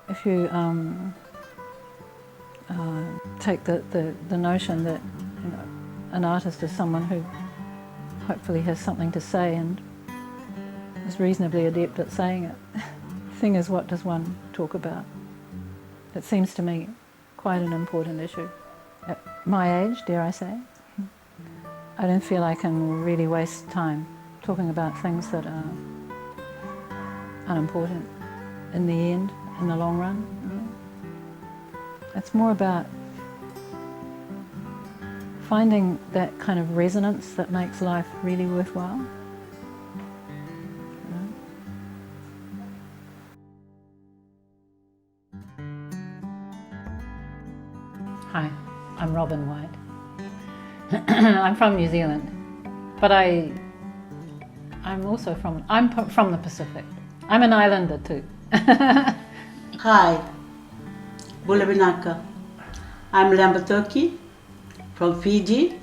If you take the notion that an artist is someone who hopefully has something to say and is reasonably adept at saying it. The thing is, what does one talk about? It seems to me quite an important issue. At my age, dare I say, I don't feel I can really waste time talking about things that are unimportant in the end, in the long run. It's more about finding that kind of resonance that makes life really worthwhile. Hi, I'm Robin White. I'm from New Zealand, but I'm also from the Pacific. I'm an islander too. Hi, Bulabinaka. I'm Toki from Fiji.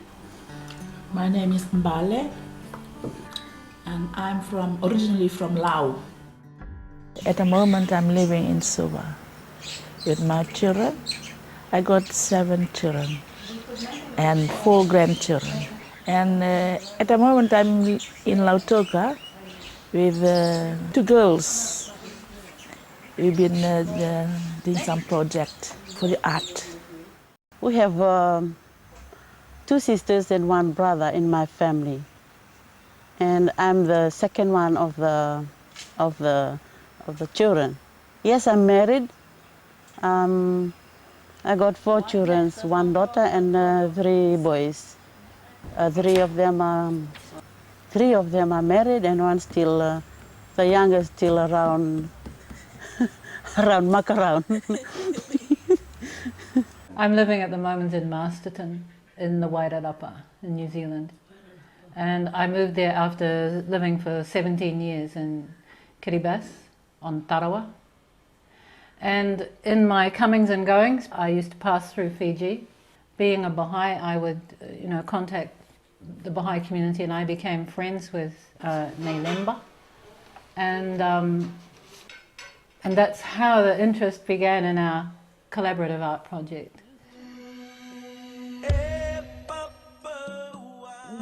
My name is Bale, and I'm originally from Laos. At the moment, I'm living in Suva with my children. I got 7 children and 4 grandchildren. And at the moment, I'm in Lautoka with 2 girls. We've been doing some project for the art. We have 2 sisters and 1 brother in my family, and I'm the second one of the children. Yes, I'm married. I got 4 children, 1 daughter and 3 boys. 3 of them are married, and 1 still, the youngest, still around muck around. I'm living at the moment in Masterton, in the Wairarapa in New Zealand. And I moved there after living for 17 years in Kiribati on Tarawa. And in my comings and goings, I used to pass through Fiji. Being a Baha'i, I would contact the Baha'i community, and I became friends with Leba. And that's how the interest began in our collaborative art project.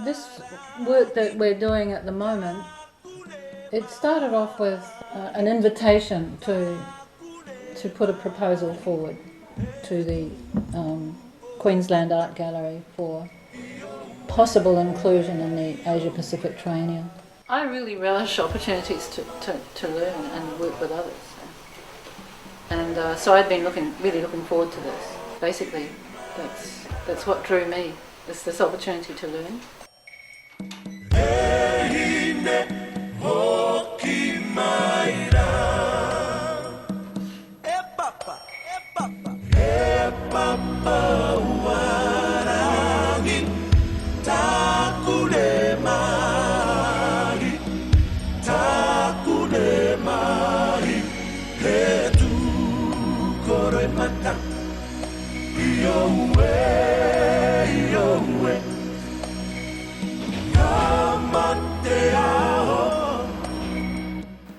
This work that we're doing at the moment, it started off with an invitation to put a proposal forward to the Queensland Art Gallery for possible inclusion in the Asia-Pacific Triennial. I really relish opportunities to learn and work with others. And so I'd been really looking forward to this. Basically, that's what drew me, is this opportunity to learn.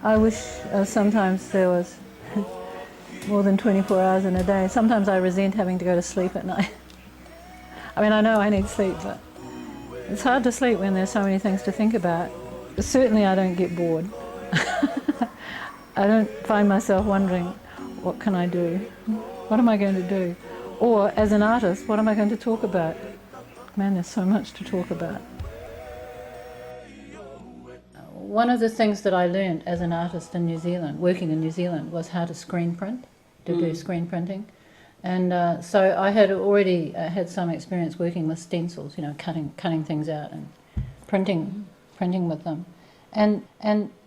I wish sometimes there was more than 24 hours in a day. Sometimes I resent having to go to sleep at night. I mean, I know I need sleep, but it's hard to sleep when there's so many things to think about. Certainly I don't get bored. I don't find myself wondering, what can I do? What am I going to do? Or, as an artist, what am I going to talk about? Man, there's so much to talk about. One of the things that I learned as an artist in New Zealand, working in New Zealand, was how to screen print, to do screen printing. And so I had already had some experience working with stencils, cutting things out and printing with them. And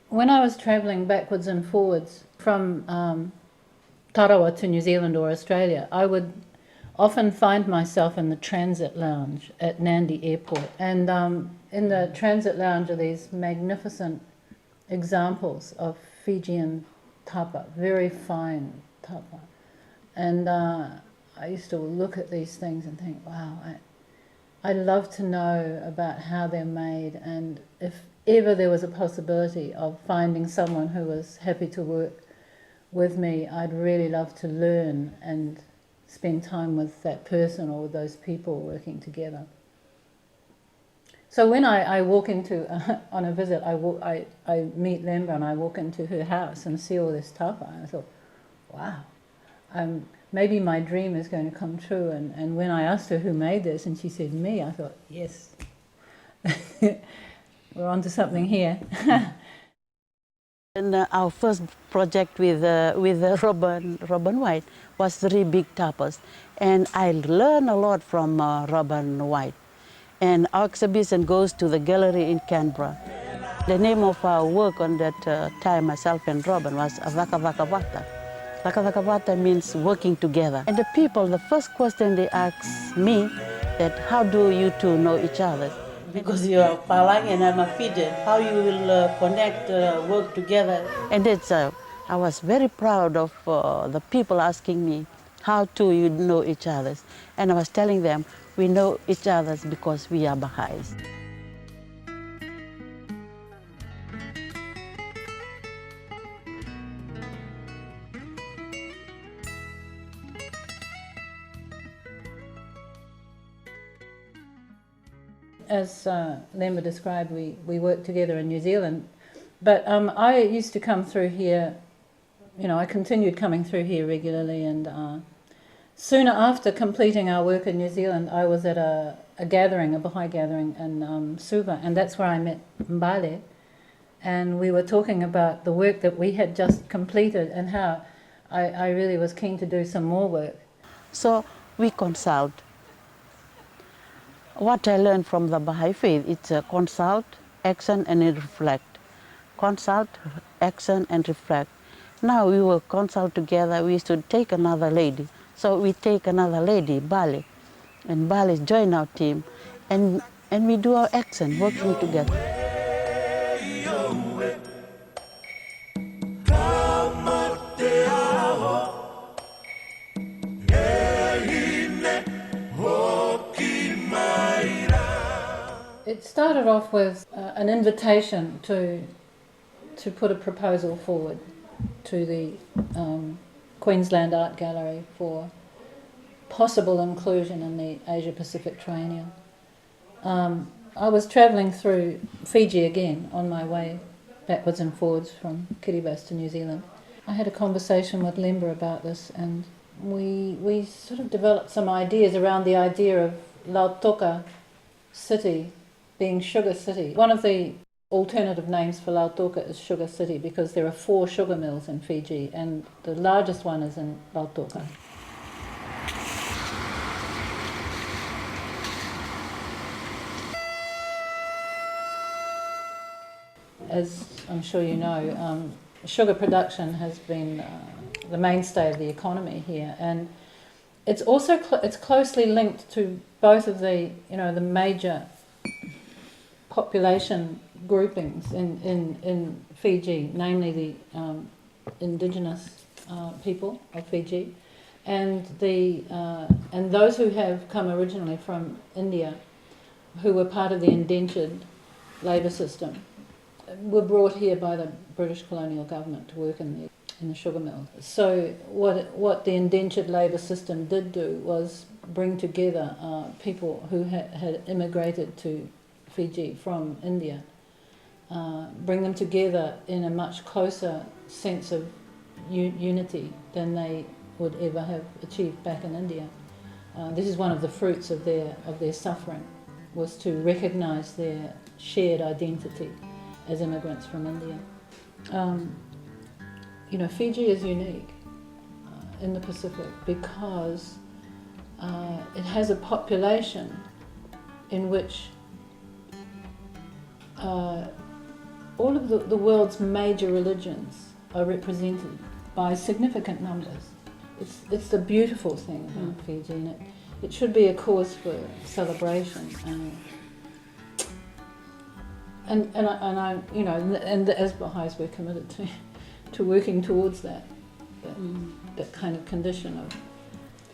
when I was travelling backwards and forwards from Tarawa to New Zealand or Australia, I would often find myself in the transit lounge at Nandi Airport. And in the transit lounge are these magnificent examples of Fijian tapa, very fine tapa. And I used to look at these things and think, wow, I'd love to know about how they're made, and if ever there was a possibility of finding someone who was happy to work with me, I'd really love to learn and spend time with that person or with those people working together. So when I walk into, on a visit, I meet Leba and I walk into her house and see all this tapa, and I thought, wow, maybe my dream is going to come true. And when I asked her who made this and she said me, I thought, yes, we're onto something here. And our first project with Robin White was 3 big tapas, and I learned a lot from Robin White. And our exhibition goes to the gallery in Canberra. The name of our work on that time, myself and Robin, was Vaka Vaka Vata. Vaka Vaka Vata means working together. And the people, the first question they asked me, that how do you two know each other? Because you are Palang and I'm a Fijian, how you will connect, work together. And it's, I was very proud of the people asking me, how do you know each other? And I was telling them, we know each other because we are Baha'is. As Leba described, we worked together in New Zealand, but I used to come through here, I continued coming through here regularly, and soon after completing our work in New Zealand, I was at a gathering, a Baha'i gathering in Suva, and that's where I met Bale, and we were talking about the work that we had just completed and how I really was keen to do some more work. So we consult. What I learned from the Baha'i faith, it's a consult, action, and reflect. Consult, action, and reflect. Now we will consult together, we should take another lady. So we take another lady, Bale, and Bale join our team, and we do our action, working together. It started off with an invitation to put a proposal forward to the Queensland Art Gallery for possible inclusion in the Asia-Pacific Triennial. I was travelling through Fiji again on my way backwards and forwards from Kiribati to New Zealand. I had a conversation with Leba about this, and we sort of developed some ideas around the idea of Lautoka city being Sugar City. One of the alternative names for Lautoka is Sugar City because there are 4 sugar mills in Fiji, and the largest one is in Lautoka. As I'm sure you know, sugar production has been the mainstay of the economy here, and it's also it's closely linked to both of the the major population groupings in Fiji, namely the indigenous people of Fiji, and those who have come originally from India, who were part of the indentured labour system, were brought here by the British colonial government to work in the sugar mills. So what the indentured labour system did do was bring together people who had immigrated to Fiji from India, bring them together in a much closer sense of unity than they would ever have achieved back in India. This is one of the fruits of their suffering, was to recognise their shared identity as immigrants from India. Fiji is unique. in the Pacific because it has a population in which all of the world's major religions are represented by significant numbers. It's the beautiful thing about Fiji, and it should be a cause for celebration. And as Baha'is, we're committed to working towards that kind of condition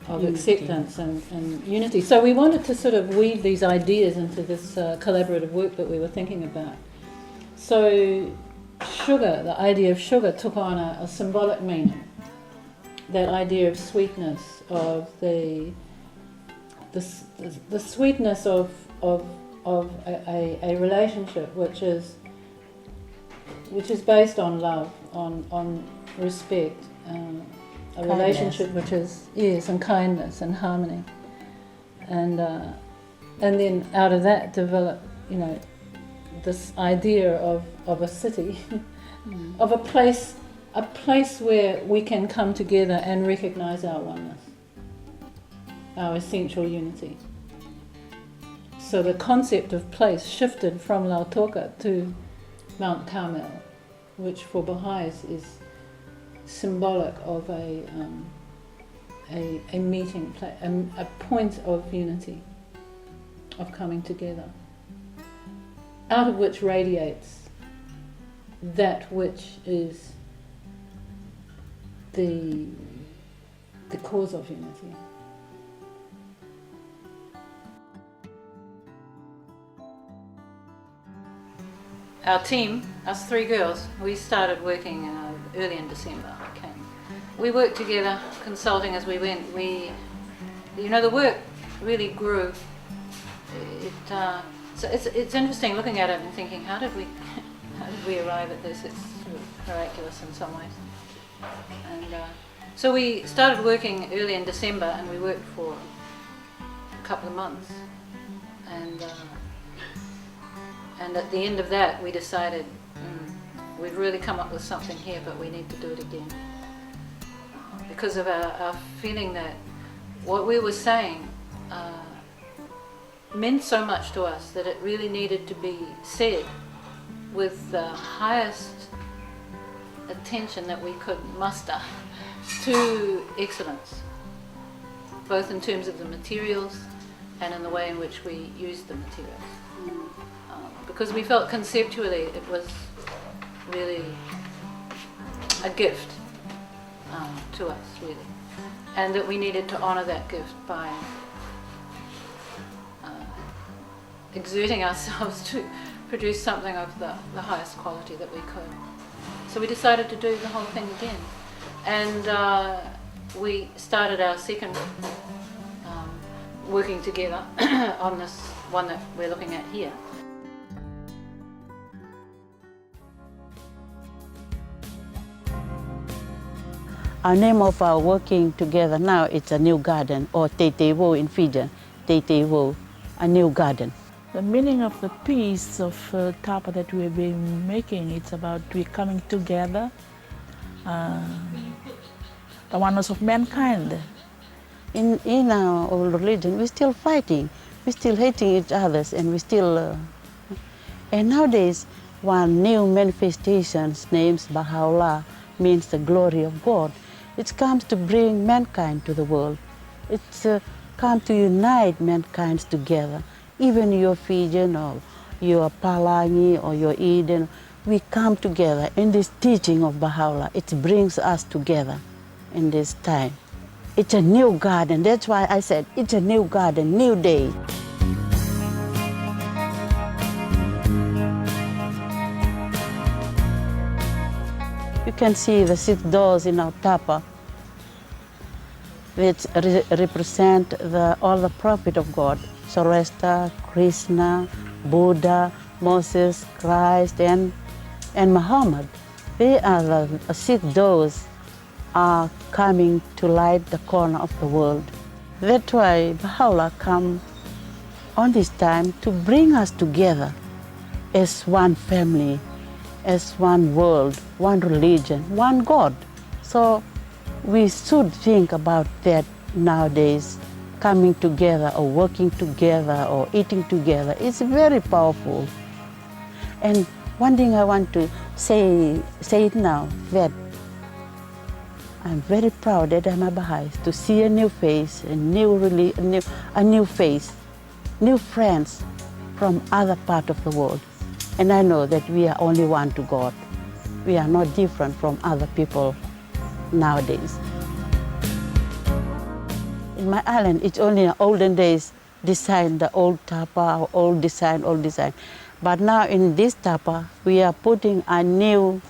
of acceptance and unity. So we wanted to sort of weave these ideas into this collaborative work that we were thinking about. So sugar, the idea of sugar took on a symbolic meaning. That idea of sweetness, of the sweetness of a relationship which is based on love, on respect, a relationship which is and kindness and harmony, and then out of that develop this idea of a city, of a place where we can come together and recognise our oneness, our essential unity. So the concept of place shifted from Lautoka to Mount Carmel, which for Baha'is is symbolic of a meeting place, a point of unity, of coming together, out of which radiates that which is the cause of unity. Our team, us three girls, we started working early in December. We worked together, consulting as we went. The work really grew. So it's interesting looking at it and thinking, how did we arrive at this? It's sort of miraculous in some ways. And so we started working early in December, and we worked for a couple of months. And at the end of that, we decided we've really come up with something here, but we need to do it again. Because of our feeling that what we were saying meant so much to us that it really needed to be said with the highest attention that we could muster to excellence, both in terms of the materials and in the way in which we used the materials. Because we felt conceptually it was really a gift to us, really, and that we needed to honour that gift by exerting ourselves to produce something of the highest quality that we could. So we decided to do the whole thing again, and we started our second working together on this one that we're looking at here. Our name of our working together now, it's a new garden, or Tetewo in Fijian, Tetewo, a new garden. The meaning of the piece of Tapa that we've been making, it's about we coming together, the oneness of mankind. In our old religion, we're still fighting, we're still hating each other, and we still... and nowadays, one new manifestation named Baha'u'llah means the glory of God. It comes to bring mankind to the world. It's come to unite mankind together. Even your Fijian or your Palangi or your Eden, we come together in this teaching of Baha'u'llah. It brings us together in this time. It's a new garden. That's why I said it's a new garden, new day. You can see the 6 doors in our Tapa, which represent all the prophets of God. Sarasta, Krishna, Buddha, Moses, Christ, and Muhammad. They are the 6 doors are coming to light the corner of the world. That's why Baha'u'llah come on this time to bring us together as one family, as one world, one religion, one God. So We should think about that nowadays, coming together or working together or eating together. It's very powerful. And one thing I want to say it now, that I'm very proud that I'm a Baha'i, to see a new face, a new face, new friends from other part of the world. And I know that we are only one to God. We are not different from other people nowadays. In my island, it's only in olden days design, the old Tapa, old design. But now in this Tapa, we are putting a new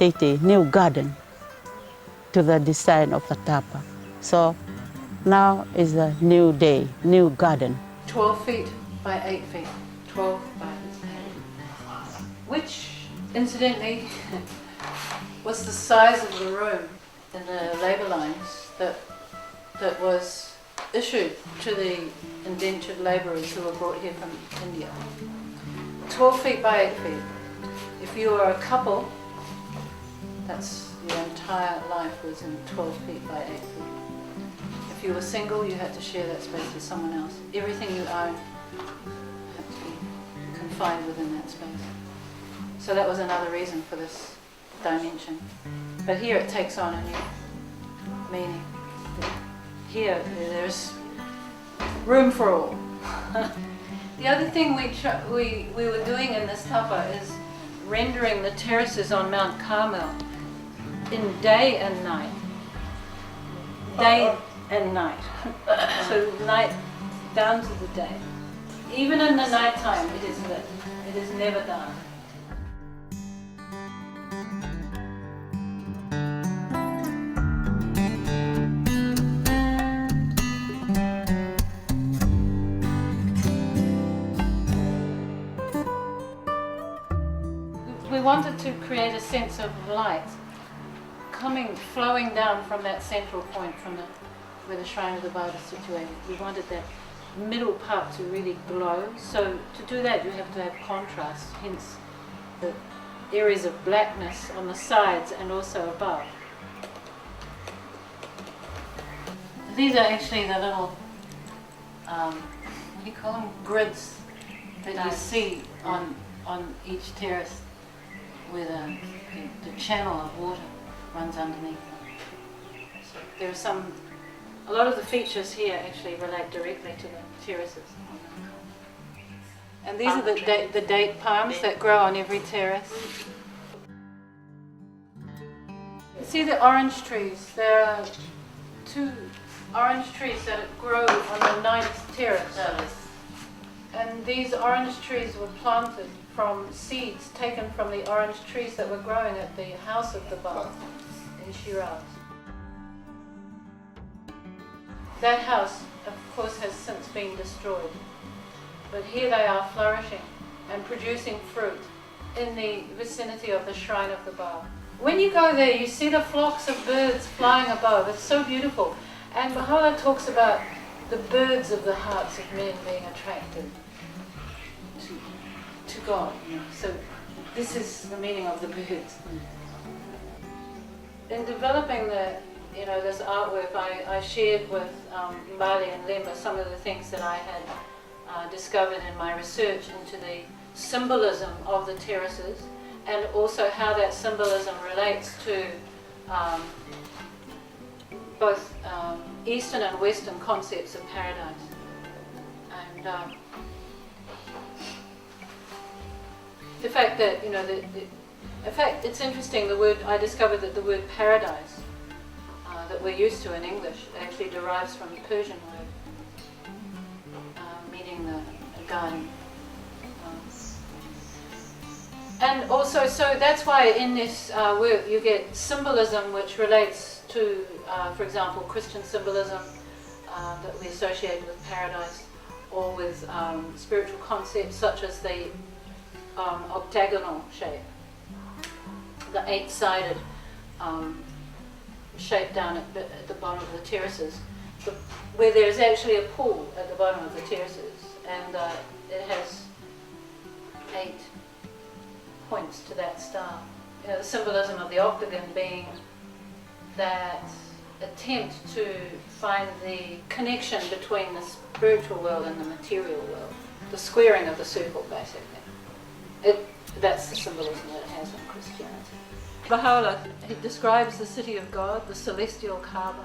new garden to the design of the Tapa. So now is a new day, new garden. 12 feet by 8 feet. 12 by 8. Which, incidentally, was the size of the room in the labour lines that was issued to the indentured labourers who were brought here from India. 12 feet by 8 feet. If you were a couple, that's your entire life was in 12 feet by 8 feet. If you were single, you had to share that space with someone else. Everything you own had to be confined within that space. So that was another reason for this dimension. But here it takes on a new meaning. Here there's room for all. The other thing we were doing in this tapa is rendering the terraces on Mount Carmel in day and night. Day and night. So night down to the day. Even in the night time it is lit. It is never dark. We wanted to create a sense of light flowing down from that central point, from where the shrine of the Buddha is situated. We wanted that middle part to really glow. So to do that, you have to have contrast, hence the areas of blackness on the sides and also above. These are actually the little, what do you call them, grids that you see on each terrace, where the channel of water runs underneath them. So there are a lot of the features here actually relate directly to the terraces. And these are the date palms that grow on every terrace. You see the orange trees? There are 2 orange trees that grow on the 9th terrace. And these orange trees were planted from seeds taken from the orange trees that were growing at the house of the Bale in Shiraz. That house, of course, has since been destroyed. But here they are flourishing and producing fruit in the vicinity of the shrine of the Bale. When you go there, you see the flocks of birds flying above. It's so beautiful. And Baha'u'llah talks about the birds of the hearts of men being attracted to God. So this is the meaning of the birds. In developing this artwork, I shared with Bale and Leba some of the things that I had discovered in my research into the symbolism of the terraces, and also how that symbolism relates to both Eastern and Western concepts of paradise. And the fact that, in fact, it's interesting, I discovered that the word paradise that we're used to in English actually derives from the Persian word, meaning the garden. And also, so that's why in this work you get symbolism which relates to, for example, Christian symbolism that we associate with paradise, or with spiritual concepts such as the octagonal shape, the 8-sided shape down at the bottom of the terraces, where there's actually a pool at the bottom of the terraces, and it has 8 points to that star. The symbolism of the octagon being that attempt to find the connection between the spiritual world and the material world, the squaring of the circle, basically. That's the symbolism that it has in Christianity. Baha'u'llah, he describes the city of God, the celestial Kaaba,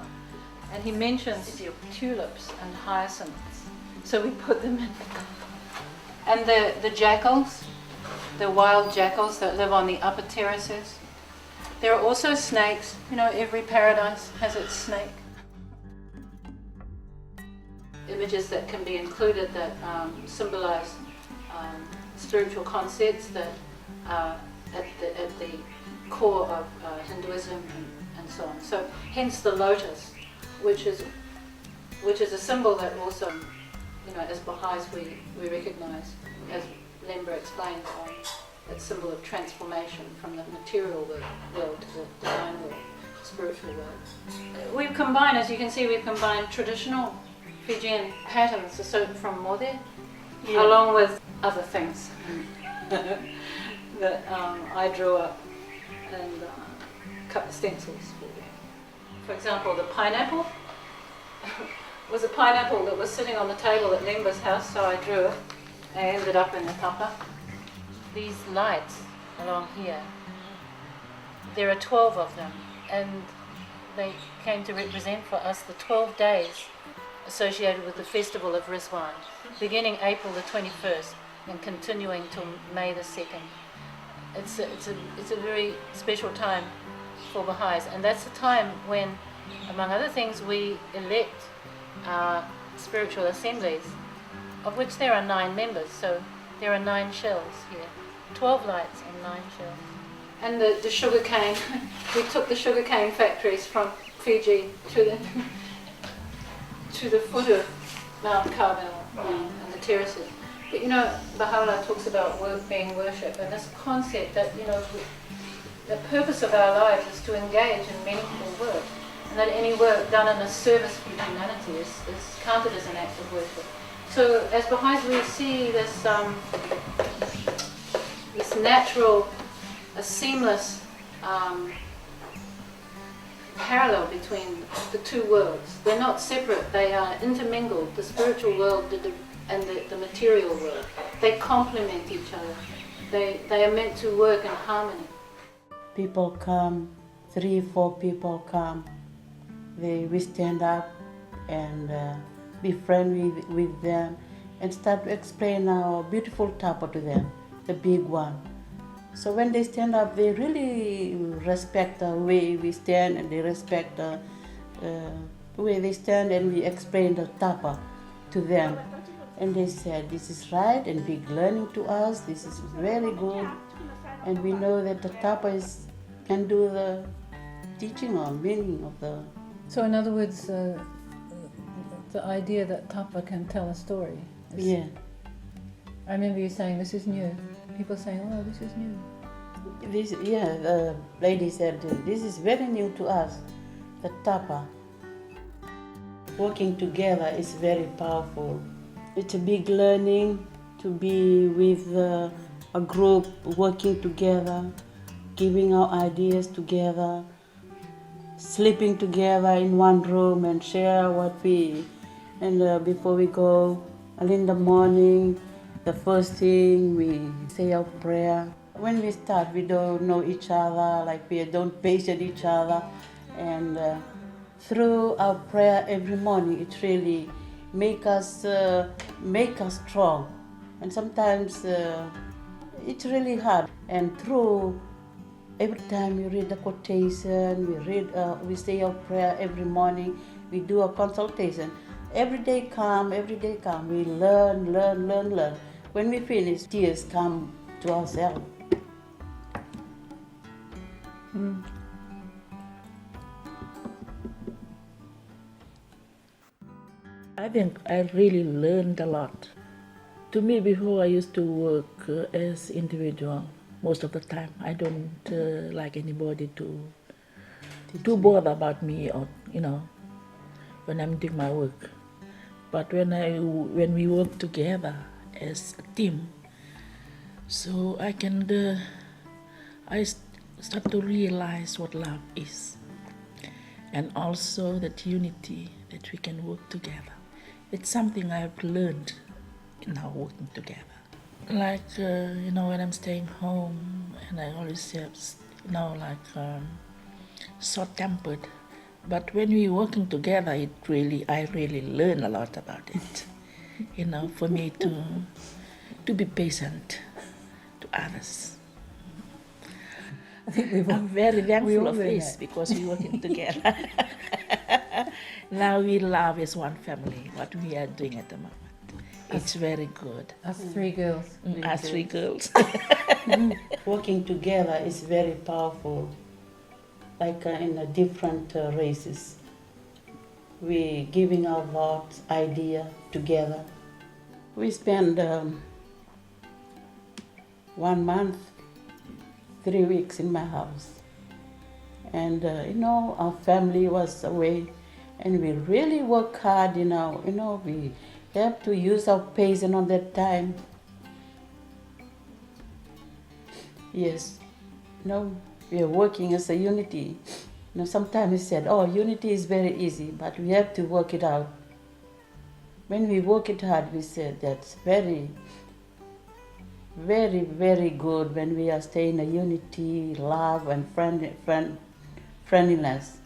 and he mentions the city of tulips and hyacinths. So we put them in. And the jackals, the wild jackals that live on the upper terraces. There are also snakes. You know, every paradise has its snake. Images that can be included that symbolize spiritual concepts that are at the core of Hinduism and so on. So hence the lotus, which is a symbol that also, you know, as Baha'is we recognize, as Leba explained, that symbol of transformation from the material world to the divine world, spiritual world. We've combined, as you can see, traditional Fijian patterns from Mode, along with other things that I drew up and cut the stencils for. For example, the pineapple was a pineapple that was sitting on the table at Leba's house, so I drew it. I ended up in the Tapa. These lights along here, there are 12 of them, and they came to represent for us the 12 days associated with the festival of Rizwan, beginning April the 21st and continuing till May the 2nd. It's a very special time for Baha'is, and that's the time when, among other things, we elect our spiritual assemblies, of which there are 9 members, so there are 9 shells here, 12 lights and 9 shells. And the sugar cane, we took the sugar cane factories from Fiji to the foot of Mount Carmel and the terraces. But you know, Baha'u'llah talks about work being worship, and this concept that, you know, the purpose of our lives is to engage in meaningful work, and that any work done in a service for humanity is counted as an act of worship. So as Baha'is we see this natural, a seamless parallel between the two worlds. They're not separate, they are intermingled, the spiritual world and the material world. They complement each other. They are meant to work in harmony. People come, 3-4 people come, we stand up and be friendly with them and start to explain our beautiful Tapa to them, the big one. So when they stand up, they really respect the way we stand, and they respect the way they stand, and we explain the Tapa to them. And they said, this is right and big learning to us, this is very good. And we know that the Tapa can do the teaching or meaning of the... So in other words, the idea that Tapa can tell a story. Yeah. I remember you saying, this is new. People saying, oh, this is new. The lady said, this is very new to us, the Tapa. Working together is very powerful. It's a big learning to be with a group, working together, giving our ideas together, sleeping together in one room and share what we... And before we go, early in the morning, the first thing we say our prayer. When we start, we don't know each other, like we don't patient each other. And through our prayer every morning, it really make us strong. And sometimes it's really hard. And through every time we read the quotation, we say our prayer every morning, we do a consultation. Every day come, we learn. When we finish, tears come to ourselves. I think I really learned a lot. To me, before I used to work as individual most of the time. I don't like anybody to bother about me, or when I'm doing my work. But when we work together as a team, so I start to realize what love is. and also that unity that we can work together. It's something I've learned in our working together. Like, when I'm staying home and I always have, short-tempered. But when we're working together, I really learn a lot about it. For me to be patient to others. I think I'm very thankful all of learn this that. because we're working together. Now we love as one family, what we are doing at the moment. It's very good. Us three girls. Us three girls. Working together is very powerful, like in the different races. We giving our thoughts, idea together. We spend 1 month, 3 weeks in my house. And our family was away and we really work hard, we have to use our patience on that time. Yes, we are working as a unity. Sometimes we said, unity is very easy, but we have to work it out. When we work it hard, we said that's very, very, very good when we are staying in a unity, love, and friendliness.